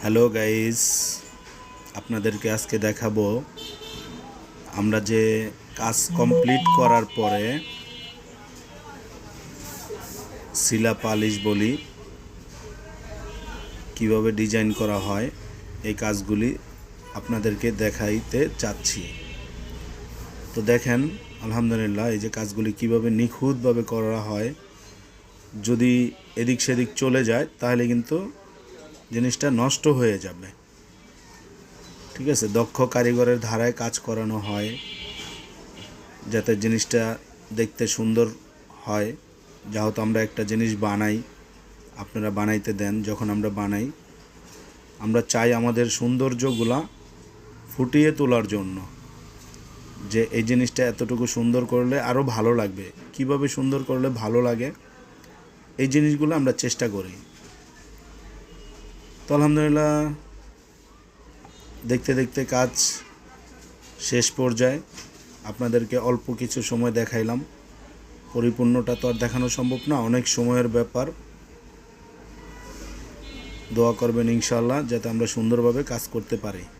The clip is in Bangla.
হ্যালো গাইস, আপনাদেরকে আজকে দেখাবো আমরা যে কাজ কমপ্লিট করার পরে সিলা পালিশ বলি কিভাবে ডিজাইন করা হয়। এই কাজগুলি আপনাদেরকে দেখাইতে চাচ্ছি। তো দেখেন, আলহামদুলিল্লাহ, এই যে কাজগুলি কিভাবে নিখুঁতভাবে করা হয়। যদি এদিক সেদিক চলে যায় তাহলে কিন্তু জিনিসটা নষ্ট হয়ে যাবে। ঠিক আছে, দক্ষ কারিগরের ধারায় কাজ করানো হয় যাতে জিনিসটা দেখতে সুন্দর হয়। যেহেতু আমরা একটা জিনিস বানাই, আপনারা বানাইতে দেন, যখন আমরা বানাই আমরা চাই আমাদের সৌন্দর্যগুলা ফুটিয়ে তোলার জন্য, যে এই জিনিসটা এতটুকু সুন্দর করলে আরও ভালো লাগবে। কিভাবে সুন্দর করলে ভালো লাগে এই জিনিসগুলো আমরা চেষ্টা করি। তো আলহামদুলিল্লাহ, দেখতে দেখতে কাজ শেষ পর্যায়ে আপনাদেরকে অল্প কিছু সময় দেখাইলাম। পরিপূর্ণটা তো আর দেখানো সম্ভব না, অনেক সময়ের ব্যাপার। দোয়া করবেন ইনশাআল্লাহ যাতে আমরা সুন্দরভাবে কাজ করতে পারি।